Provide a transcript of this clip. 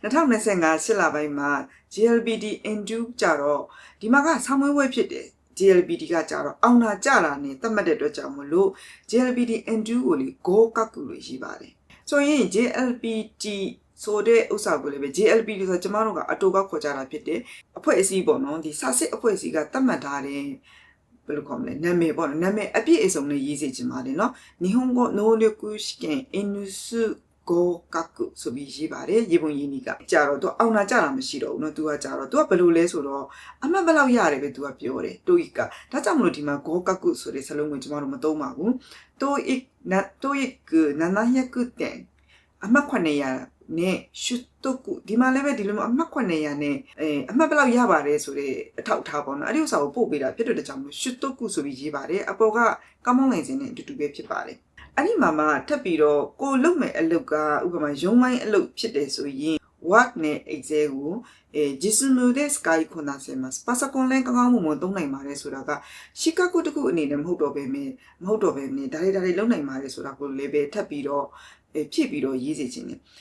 2025 8လပိုင်းမှာ GLPD N2 ကြတော့ဒီမှာကဆောင်းမွေးဝဲဖြစ်တယ် GLPD ကကြတော့အောင်နာကြတာနဲ့သတ်မှတ်တဲ့အတွက်ကြောင့်မလို့ GLPD N2 ကိုလေဂိုးကောက်ကူလို့ရှိပါတယ်ဆိုရင် GLPD ဆိုတဲ့ဥစ္စာကိုလည်းပဲ GLPD ဆိုကျမတို့ကအတူကောက်ခေါ်ကြတာဖြစ်တယ်အဖွဲ့အစည်းပေါ့နော်ဒီစာစစ်အဖွဲ့အစည်းကသတ်မှတ်ထားတဲ့ဘယ်လိုခေါ်မလဲနာမည်ပေါ့နော်နာမည်အပြည့်အစုံနဲ့ရေးစေချင်ပါတယ်နော်日本語能力試験 N2 合格ဆိုပြီးရေးပါတယ်ရေပုံရင်းကြီးကကြာတော့သူအောင်နာကြတာမရှိတော့ဘူးเนาะသူကကြာတော့သူကဘယ်လိုလဲဆိုတော့အမှတ်ဘယ်လောက်ရတယ်ပဲသူကပြောတယ်တိုအစ်ကဒါကြောင့်မလို့ဒီမှာ合格ဆိုတဲ့စလုံးကိုကျမတို့မသုံးပါဘူးတိုအစ်700点အမှတ်900နဲ့ရှုတုတ်ကုဒီမှာလည်းပဲဒီလိုမျိုးအမှတ်900နဲ့အမှတ်ဘယ်လောက်ရပါတယ်ဆိုတဲ့အထောက်ထားပေါ့နော်အဲ့ဒီဥစ္စာကိုပို့ပေးတာဖြစ်တဲ့ကြောင့်မလို့ရှုတုတ်ကုဆိုပြီးရေးပါတယ်အပေါ်ကကောင်းမောင်းလိုင်စင်နဲ့အတူတူပဲဖြစ်ပါတယ်အဲ့ဒီမှာမှထပ်ပြီးတော့ကိုလုပ်မဲ့အလုပ်ကဥပမာရုံးပိုင်းအလုပ်ဖြစ်တယ်ဆိုရင် work နဲ့ excel ကို実務で使いこなせますパソコンလည်းကောင်းကောင်းမွန်မွန်သုံးနိုင်ပါတယ်ဆိုတာကရှီကာကုတခုအနေနဲ့မဟုတ်တော့ပဲဒါတွေလုပ်နိုင်ပါတယ်ဆိုတာကိုလည်းပဲထပ်ပြီးတော့ဖြည့်ပြီးတော့ရေးစေချင်တယ်